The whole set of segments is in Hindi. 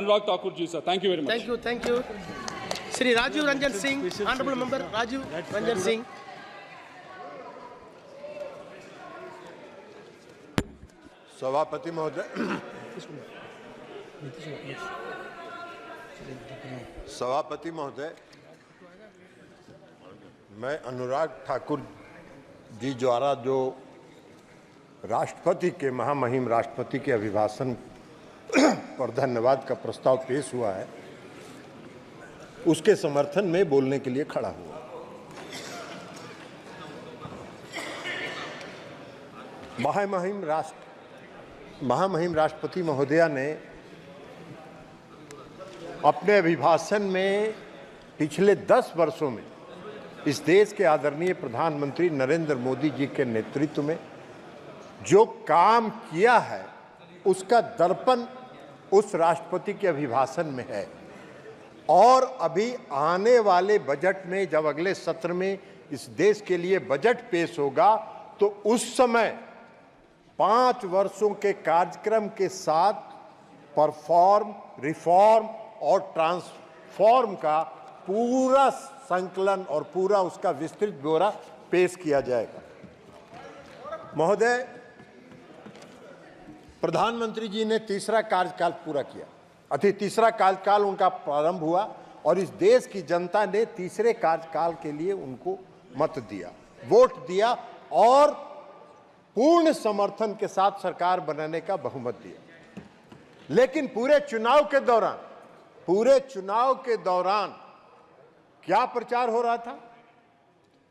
Anurag Thakur ji, sir. Thank you very much. Thank you. Shri Rajiv Ranjan Singh, Honorable Member Rajiv Ranjan Singh. सभापति महोदय, मैं अनुराग ठाकुर जी द्वारा जो राष्ट्रपति के महामहिम राष्ट्रपति के अभिभाषण पर धन्यवाद का प्रस्ताव पेश हुआ है, उसके समर्थन में बोलने के लिए खड़ा हुआ। महामहिम राष्ट्रपति महोदया ने अपने अभिभाषण में पिछले 10 वर्षों में इस देश के आदरणीय प्रधानमंत्री नरेंद्र मोदी जी के नेतृत्व में जो काम किया है उसका दर्पण उस राष्ट्रपति के अभिभाषण में है। और अभी आने वाले बजट में, जब अगले सत्र में इस देश के लिए बजट पेश होगा, तो उस समय 5 वर्षों के कार्यक्रम के साथ परफॉर्म, रिफॉर्म और ट्रांसफॉर्म का पूरा संकलन और पूरा उसका विस्तृत ब्यौरा पेश किया जाएगा। महोदय, प्रधानमंत्री जी ने तीसरा कार्यकाल पूरा किया, तीसरा कार्यकाल उनका प्रारंभ हुआ और इस देश की जनता ने तीसरे कार्यकाल के लिए उनको मत दिया, वोट दिया और पूर्ण समर्थन के साथ सरकार बनाने का बहुमत दिया। लेकिन पूरे चुनाव के दौरान क्या प्रचार हो रहा था?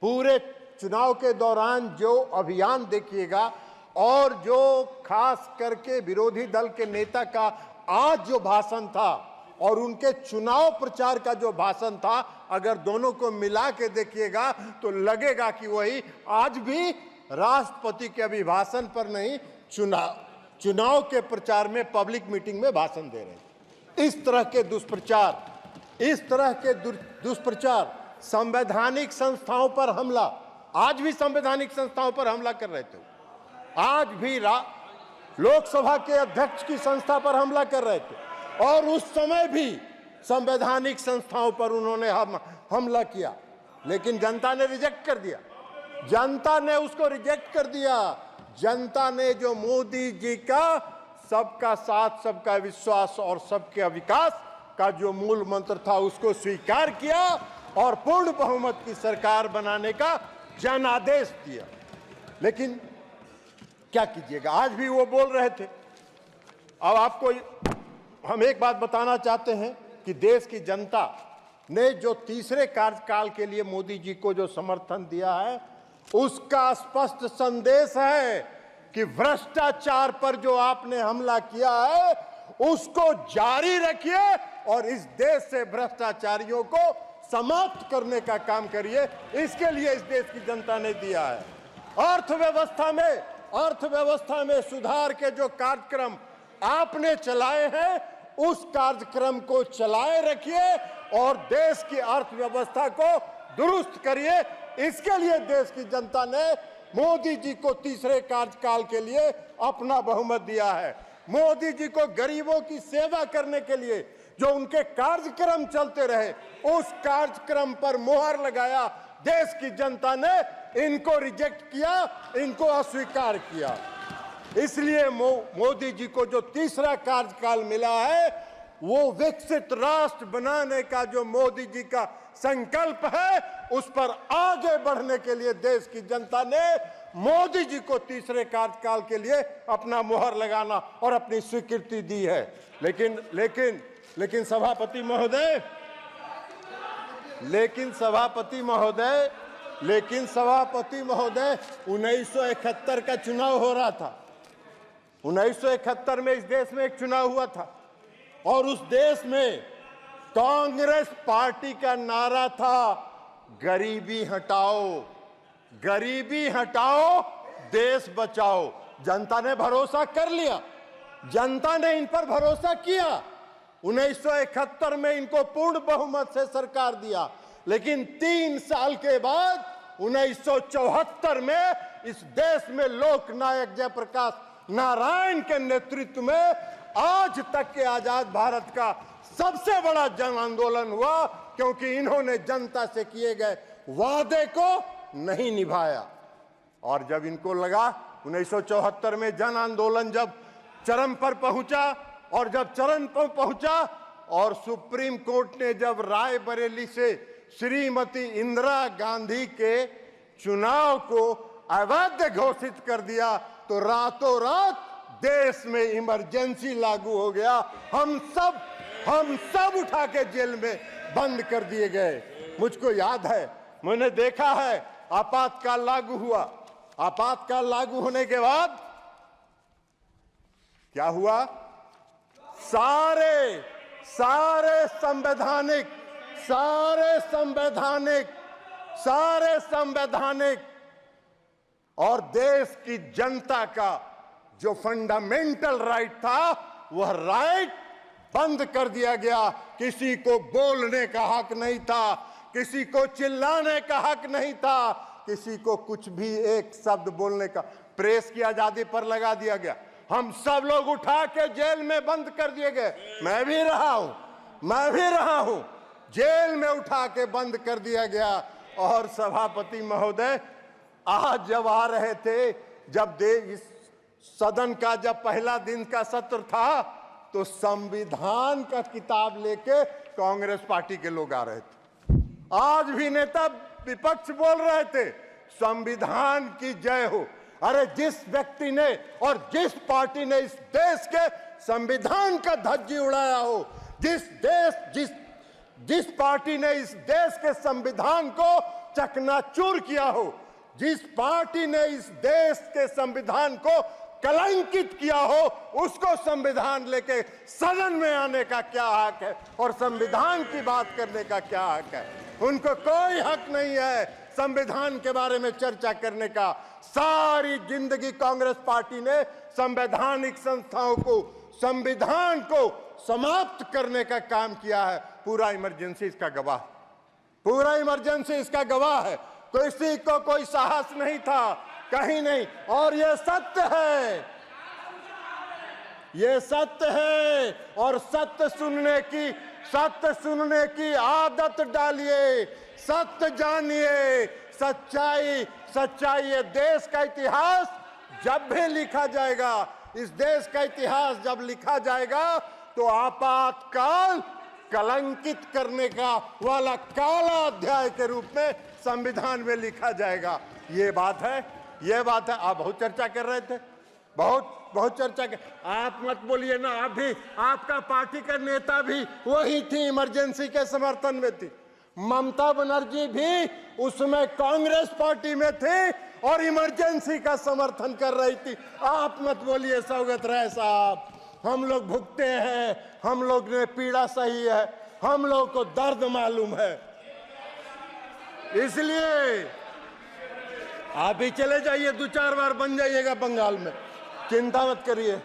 पूरे चुनाव के दौरान जो अभियान देखिएगा और जो खास करके विरोधी दल के नेता का आज जो भाषण था और उनके चुनाव प्रचार का जो भाषण था, अगर दोनों को मिला के देखिएगा तो लगेगा कि वही आज भी राष्ट्रपति के अभिभाषण पर नहीं, चुनाव के प्रचार में, पब्लिक मीटिंग में भाषण दे रहे हैं। इस तरह के दुष्प्रचार, संवैधानिक संस्थाओं पर हमला, आज भी संवैधानिक संस्थाओं पर हमला कर रहे थे। आज भी लोकसभा के अध्यक्ष की संस्था पर हमला कर रहे थे और उस समय भी संवैधानिक संस्थाओं पर उन्होंने हमला किया, लेकिन जनता ने रिजेक्ट कर दिया। जनता ने उसको रिजेक्ट कर दिया। जनता ने जो मोदी जी का सबका साथ, सबका विश्वास और सबके विकास का जो मूल मंत्र था, उसको स्वीकार किया और पूर्ण बहुमत की सरकार बनाने का जनादेश दिया। लेकिन क्या कीजिएगा, आज भी वो बोल रहे थे। अब आपको हम एक बात बताना चाहते हैं कि देश की जनता ने जो तीसरे कार्यकाल के लिए मोदी जी को जो समर्थन दिया है, उसका स्पष्ट संदेश है कि भ्रष्टाचार पर जो आपने हमला किया है उसको जारी रखिए और इस देश से भ्रष्टाचारियों को समाप्त करने का काम करिए। इसके लिए इस देश की जनता ने दिया है। अर्थव्यवस्था में सुधार के जो कार्यक्रम आपने चलाए हैं, उस कार्यक्रम को चलाए रखिए और देश की अर्थव्यवस्था को दुरुस्त करिए। इसके लिए देश की जनता ने मोदी जी को तीसरे कार्यकाल के लिए अपना बहुमत दिया है। मोदी जी को गरीबों की सेवा करने के लिए जो उनके कार्यक्रम चलते रहे, उस कार्यक्रम पर मोहर लगाया। देश की जनता ने इनको रिजेक्ट किया, इनको अस्वीकार किया। इसलिए मोदी जी को जो तीसरा कार्यकाल मिला है, वो विकसित राष्ट्र बनाने का जो मोदी जी का संकल्प है, उस पर आगे बढ़ने के लिए देश की जनता ने मोदी जी को तीसरे कार्यकाल के लिए अपना मोहर लगाना और अपनी स्वीकृति दी है। लेकिन सभापति महोदय 1971 का चुनाव हो रहा था। 1971 में इस देश में एक चुनाव हुआ था और उस देश में कांग्रेस पार्टी का नारा था, गरीबी हटाओ, देश बचाओ। जनता ने भरोसा कर लिया, जनता ने इन पर भरोसा किया। 1971 में इनको पूर्ण बहुमत से सरकार दिया, लेकिन 3 साल के बाद 1974 में इस देश में लोकनायक जयप्रकाश नारायण के नेतृत्व में आज तक के आजाद भारत का सबसे बड़ा जन आंदोलन हुआ, क्योंकि इन्होंने जनता से किए गए वादे को नहीं निभाया। और जब इनको लगा 1974 में जन आंदोलन जब चरम पर पहुंचा, और जब चरम पर पहुंचा और सुप्रीम कोर्ट ने जब रायबरेली से श्रीमती इंदिरा गांधी के चुनाव को अवैध घोषित कर दिया, तो रातों रात देश में इमरजेंसी लागू हो गया। हम सब उठा के जेल में बंद कर दिए गए। मुझको याद है, मैंने देखा है, आपातकाल लागू हुआ। आपातकाल लागू होने के बाद क्या हुआ? सारे संवैधानिक और देश की जनता का जो फंडामेंटल राइट था, वह राइट बंद कर दिया गया। किसी को बोलने का हक नहीं था, किसी को चिल्लाने का हक नहीं था, किसी को कुछ भी एक शब्द बोलने का, प्रेस की आजादी पर लगा दिया गया। हम सब लोग उठा के जेल में बंद कर दिए गए। मैं भी रहा हूं, जेल में उठा के बंद कर दिया गया। और सभापति महोदय, आज जब आ रहे थे, जब इस सदन का जब पहला दिन का सत्र था, तो संविधान का किताब लेके कांग्रेस पार्टी के लोग आ रहे थे। आज भी नेता विपक्ष बोल रहे थे संविधान की जय हो। अरे जिस व्यक्ति ने और जिस पार्टी ने इस देश के संविधान का धज्जी उड़ाया हो, जिस पार्टी ने इस देश के संविधान को चकनाचूर किया हो, जिस पार्टी ने इस देश के संविधान को कलंकित किया हो, उसको संविधान लेके सदन में आने का क्या हक है और संविधान की बात करने का क्या हक है? उनको कोई हक नहीं है संविधान के बारे में चर्चा करने का। सारी जिंदगी कांग्रेस पार्टी ने संवैधानिक संस्थाओं को, संविधान को समाप्त करने का काम किया है। पूरा इमरजेंसी इसका गवाह है। किसी को कोई साहस नहीं था, कहीं नहीं। और ये सत्य है और सत्य सुनने की आदत डालिए, सत्य जानिए, सच्चाई। ये देश का इतिहास जब भी लिखा जाएगा, इस देश का इतिहास जब लिखा जाएगा, तो आपातकाल कलंकित करने का वाला काला अध्याय के रूप में संविधान में लिखा जाएगा। ये बात है। आप बहुत चर्चा कर रहे थे, बहुत चर्चा कर। आप मत बोलिए ना, आप भी, आपका पार्टी का नेता भी वही थी, इमरजेंसी के समर्थन में थी। ममता बनर्जी भी उसमें कांग्रेस पार्टी में थे और इमरजेंसी का समर्थन कर रही थी। आप मत बोलिए सौगत राय साहब, हम लोग भुगते हैं, हम लोग ने पीड़ा सही है, हम लोग को दर्द मालूम है। इसलिए आप भी चले जाइए, 2-4 बार बन जाइएगा बंगाल में, चिंता मत करिए।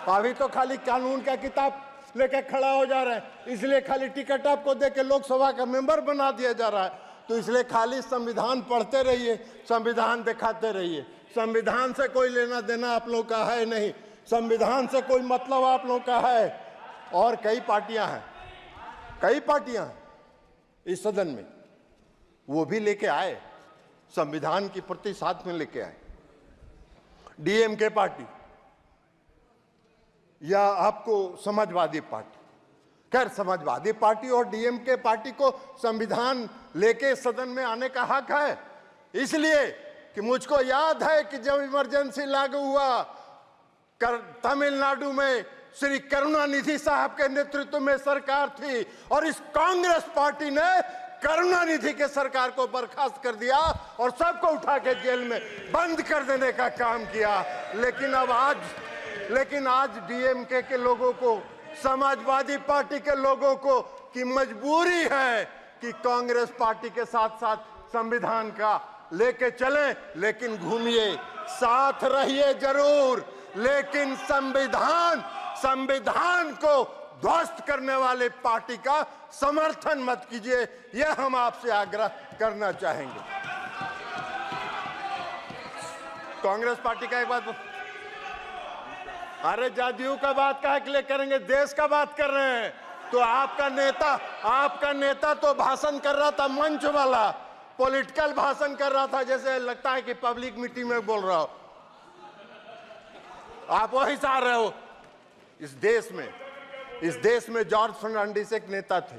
अभी तो खाली कानून का किताब लेके खड़ा हो जा रहे हैं, इसलिए खाली टिकट आपको देके लोकसभा का मेंबर बना दिया जा रहा है। तो इसलिए खाली संविधान पढ़ते रहिए, संविधान दिखाते रहिए। संविधान से कोई लेना देना आप लोग का है नहीं, संविधान से कोई मतलब आप लोग का है। और कई पार्टियां हैं इस सदन में, वो भी लेके आए, संविधान की प्रति साथ में लेके आए। डीएमके पार्टी या आपको समाजवादी पार्टी, खैर समाजवादी पार्टी और डीएमके पार्टी को संविधान लेके सदन में आने का हक है। इसलिए कि मुझको याद है कि जब इमरजेंसी लागू हुआ तमिलनाडु में, श्री करुणानिधि साहब के नेतृत्व में सरकार थी और इस कांग्रेस पार्टी ने करुणानिधि के सरकार को बर्खास्त कर दिया और सबको उठा के जेल में बंद कर देने का काम किया। लेकिन आज डीएमके के लोगों को, समाजवादी पार्टी के लोगों को की मजबूरी है कि कांग्रेस पार्टी के साथ साथ संविधान का लेके चलें, लेकिन घूमिए, साथ रहिए जरूर, लेकिन संविधान को ध्वस्त करने वाले पार्टी का समर्थन मत कीजिए। यह हम आपसे आग्रह करना चाहेंगे। कांग्रेस पार्टी का एक बात, अरे जदयू का बात काहे के लिए करेंगे, देश का बात कर रहे हैं। तो आपका नेता तो भाषण कर रहा था, मंच वाला पॉलिटिकल भाषण कर रहा था, जैसे लगता है कि पब्लिक मीटिंग में बोल रहा हो। आप वही चाह रहे हो। इस देश में जॉर्ज फर्नांडिस एक नेता थे।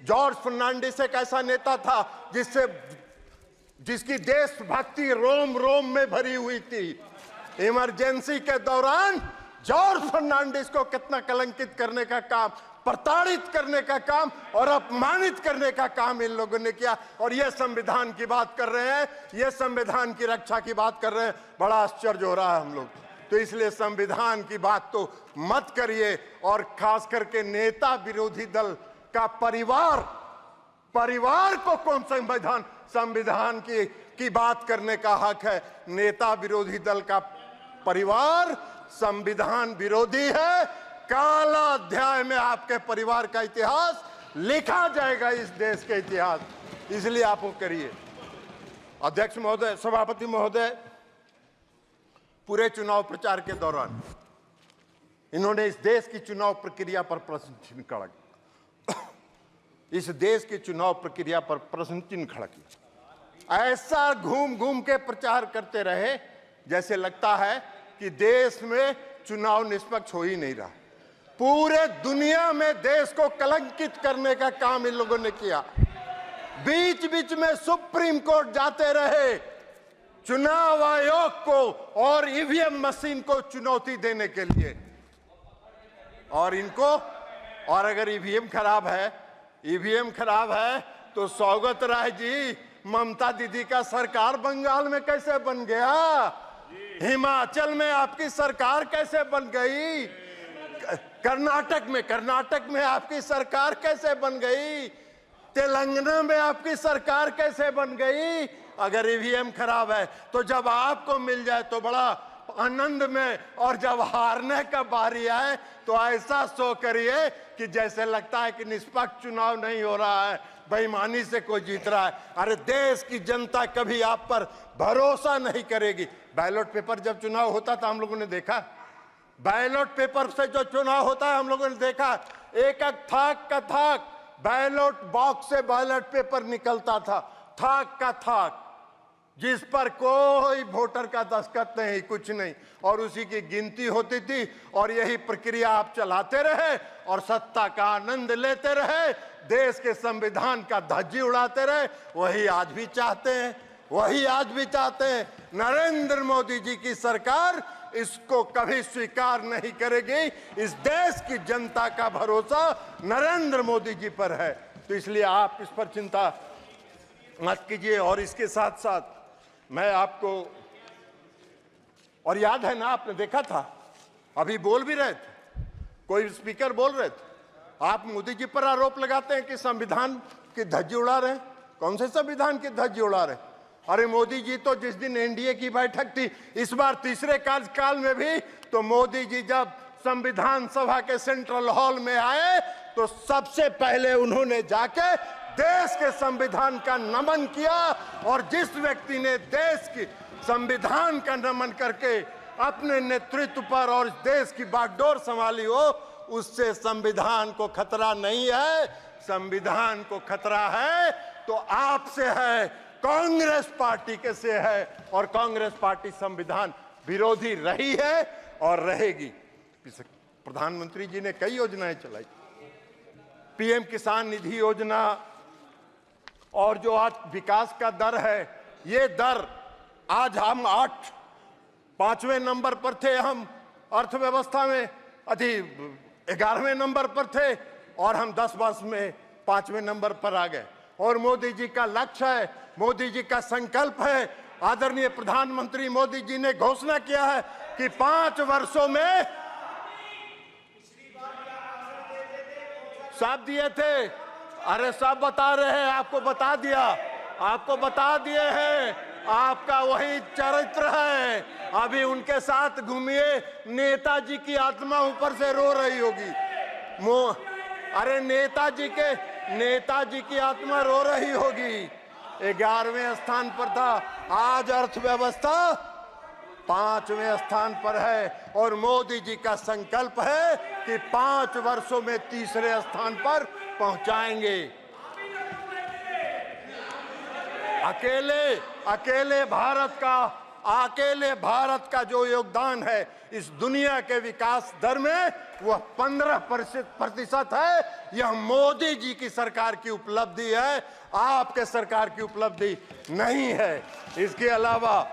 जॉर्ज फर्नांडिस एक ऐसा नेता था जिसकी देशभक्ति रोम रोम में भरी हुई थी। इमरजेंसी के दौरान जॉर्ज फर्नांडिस को कितना कलंकित करने का काम, प्रताड़ित करने का काम और अपमानित करने का काम इन लोगों ने किया। और ये संविधान की बात कर रहे हैं, ये संविधान की रक्षा की बात कर रहे हैं। बड़ा आश्चर्य हो रहा है हम लोग। तो इसलिए संविधान की बात तो मत करिए। और खास करके नेता विरोधी दल का परिवार को कौन संविधान की बात करने का हक है? नेता विरोधी दल का परिवार संविधान विरोधी है। काला अध्याय में आपके परिवार का इतिहास लिखा जाएगा, इस देश के इतिहास। इसलिए आप वो करिए। अध्यक्ष महोदय, सभापति महोदय, पूरे चुनाव प्रचार के दौरान इन्होंने इस देश की चुनाव प्रक्रिया पर प्रश्न चिन्ह खड़ा किया। इस देश की चुनाव प्रक्रिया पर प्रश्न चिन्ह खड़ा किया। ऐसा घूम घूम के प्रचार करते रहे जैसे लगता है कि देश में चुनाव निष्पक्ष हो ही नहीं रहा। पूरे दुनिया में देश को कलंकित करने का काम इन लोगों ने किया। बीच बीच में सुप्रीम कोर्ट जाते रहे चुनाव आयोग को और ईवीएम मशीन को चुनौती देने के लिए। और अगर ईवीएम खराब है तो सौगत राय जी, ममता दीदी का सरकार बंगाल में कैसे बन गया? हिमाचल में आपकी सरकार कैसे बन गई? कर्नाटक में आपकी सरकार कैसे बन गई? तेलंगाना में आपकी सरकार कैसे बन गई? अगर ईवीएम खराब है तो जब आपको मिल जाए तो बड़ा आनंद में, और जब हारने का बारी आए तो ऐसा शो करिए कि जैसे लगता है कि निष्पक्ष चुनाव नहीं हो रहा है, बेईमानी से कोई जीत रहा है। अरे देश की जनता कभी आप पर भरोसा नहीं करेगी। बैलेट पेपर जब चुनाव होता था हम लोगों ने देखा, बैलेट पेपर से जो चुनाव होता है हम लोगों ने देखा, एक एक थाक का थाक बैलेट बॉक्स से बैलेट पेपर निकलता था, थाक का थाक, जिस पर कोई वोटर का दस्तखत नहीं, कुछ नहीं, और उसी की गिनती होती थी। और यही प्रक्रिया आप चलाते रहे और सत्ता का आनंद लेते रहे, देश के संविधान का धज्जी उड़ाते रहे। वही आज भी चाहते हैं। नरेंद्र मोदी जी की सरकार इसको कभी स्वीकार नहीं करेगी। इस देश की जनता का भरोसा नरेंद्र मोदी जी पर है। तो इसलिए आप इस पर चिंता मत कीजिए। और इसके साथ साथ मैं आपको, और याद है ना, आपने देखा था, अभी बोल भी रहे थे, कोई स्पीकर बोल रहे थे, आप मोदी जी पर आरोप लगाते हैं कि संविधान की धज्जी उड़ा रहे हैं। कौन से संविधान की धज्जी उड़ा रहे हैं? अरे मोदी जी तो जिस दिन एनडीए की बैठक थी, इस बार तीसरे कार्यकाल में भी, तो मोदी जी जब संविधान सभा के सेंट्रल हॉल में आए तो सबसे पहले उन्होंने जाके देश के संविधान का नमन किया। और जिस व्यक्ति ने देश की संविधान का नमन करके अपने नेतृत्व पर और देश की बागडोर संभाली हो, उससे संविधान को खतरा नहीं है। संविधान को खतरा है तो आपसे है, कांग्रेस पार्टी के से है। और कांग्रेस पार्टी संविधान विरोधी रही है और रहेगी। प्रधानमंत्री जी ने कई योजनाएं चलाई, पीएम किसान निधि योजना, और जो आज विकास का दर है, ये दर आज हम 5वें नंबर पर थे, हम अर्थव्यवस्था में 11वें नंबर पर थे, और हम 10 वर्ष में 5वें नंबर पर आ गए। और मोदी जी का लक्ष्य है, मोदी जी का संकल्प है, आदरणीय प्रधानमंत्री मोदी जी ने घोषणा किया है कि 5 वर्षों में सब दिए थे। अरे सब बता रहे हैं, आपको बता दिए हैं। आपका वही चरित्र है। अभी उनके साथ घूमिए, नेताजी की आत्मा ऊपर से रो रही होगी। अरे नेताजी की आत्मा रो रही होगी। 11वें स्थान पर था। आज अर्थव्यवस्था 5वें स्थान पर है और मोदी जी का संकल्प है कि 5 वर्षों में तीसरे स्थान पर पहुंचाएंगे। अकेले भारत का जो योगदान है इस दुनिया के विकास दर में वह 15% है। यह मोदी जी की सरकार की उपलब्धि है, आपके सरकार की उपलब्धि नहीं है। इसके अलावा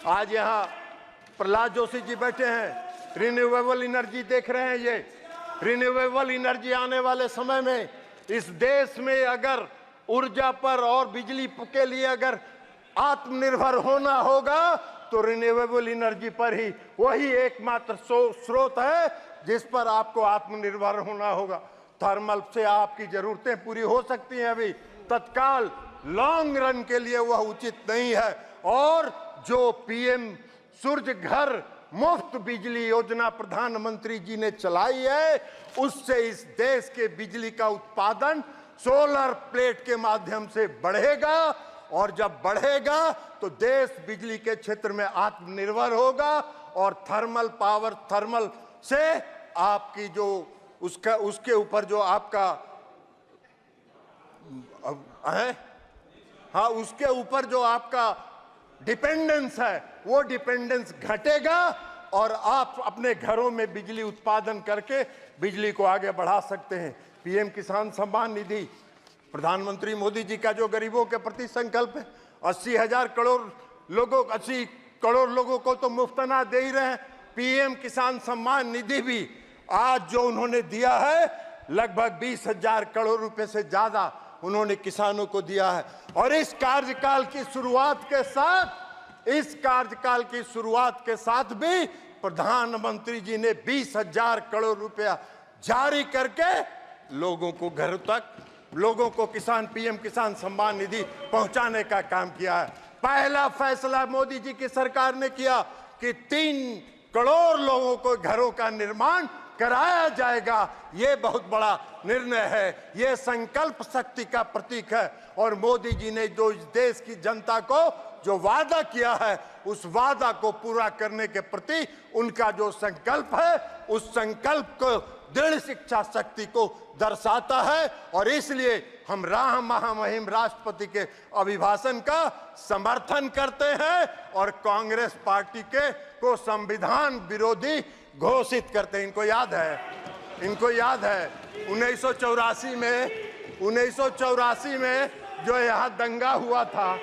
आज यहाँ प्रहलाद जोशी जी बैठे हैं, रिन्यूएबल एनर्जी देख रहे हैं। ये रिन्यूएबल एनर्जी आने वाले समय में इस देश में अगर ऊर्जा पर और बिजली के लिए अगर आत्मनिर्भर होना होगा तो रिन्यूएबल एनर्जी पर ही वही एकमात्र स्रोत है जिस पर आपको आत्मनिर्भर होना होगा। थर्मल से आपकी जरूरतें पूरी हो सकती हैं, अभी तत्काल लॉन्ग रन के लिए वह उचित नहीं है। और जो पीएम सूर्य घर मुफ्त बिजली योजना प्रधानमंत्री जी ने चलाई है उससे इस देश के बिजली का उत्पादन सोलर प्लेट के माध्यम से बढ़ेगा और जब बढ़ेगा तो देश बिजली के क्षेत्र में आत्मनिर्भर होगा और थर्मल से आपकी जो उसके ऊपर जो आपका है, हाँ, उसके ऊपर जो आपका डिपेंडेंस है वो डिपेंडेंस घटेगा और आप अपने घरों में बिजली उत्पादन करके बिजली को आगे बढ़ा सकते हैं। पीएम किसान सम्मान निधि, प्रधानमंत्री मोदी जी का जो गरीबों के प्रति संकल्प है, 80 करोड़ लोगों को तो मुफ्त अनाज दे ही रहे हैं। पीएम किसान सम्मान निधि भी आज जो उन्होंने दिया है लगभग 20,000 करोड़ रुपए से ज्यादा उन्होंने किसानों को दिया है। और इस कार्यकाल की शुरुआत के साथ भी प्रधानमंत्री जी ने 20,000 करोड़ रुपया जारी करके लोगों को घरों तक, लोगों को पीएम किसान सम्मान निधि पहुंचाने का काम किया है। पहला फैसला मोदी जी की सरकार ने किया कि 3 करोड़ लोगों को घरों का निर्माण कराया जाएगा। ये बहुत बड़ा निर्णय है, ये संकल्प शक्ति का प्रतीक है। और मोदी जी ने जो इस देश की जनता को जो वादा किया है उस वादा को पूरा करने के प्रति उनका जो संकल्प है उस संकल्प को दृढ़ शिक्षा शक्ति को दर्शाता है। और इसलिए हम महामहिम राष्ट्रपति के अभिभाषण का समर्थन करते हैं और कांग्रेस पार्टी को संविधान विरोधी घोषित करते हैं। इनको याद है 1984 में जो यहाँ दंगा हुआ था,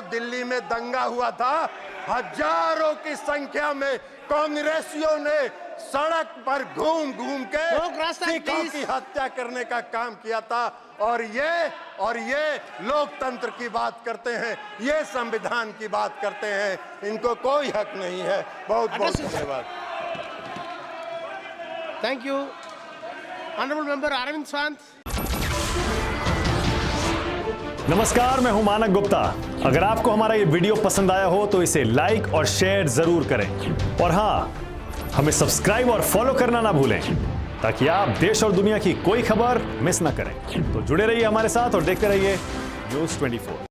दिल्ली में दंगा हुआ था, हजारों की संख्या में कांग्रेसियों ने सड़क पर घूम के सिखों की हत्या करने का काम किया था। और ये लोकतंत्र की बात करते हैं, ये संविधान की बात करते हैं, इनको कोई हक नहीं है। बहुत धन्यवाद। Thank you. Honourable member Arvind Sant. नमस्कार, मैं हूं मानक गुप्ता। अगर आपको हमारा ये वीडियो पसंद आया हो तो इसे लाइक और शेयर जरूर करें और हाँ, हमें सब्सक्राइब और फॉलो करना ना भूलें ताकि आप देश और दुनिया की कोई खबर मिस ना करें। तो जुड़े रहिए हमारे साथ और देखते रहिए न्यूज़ 24।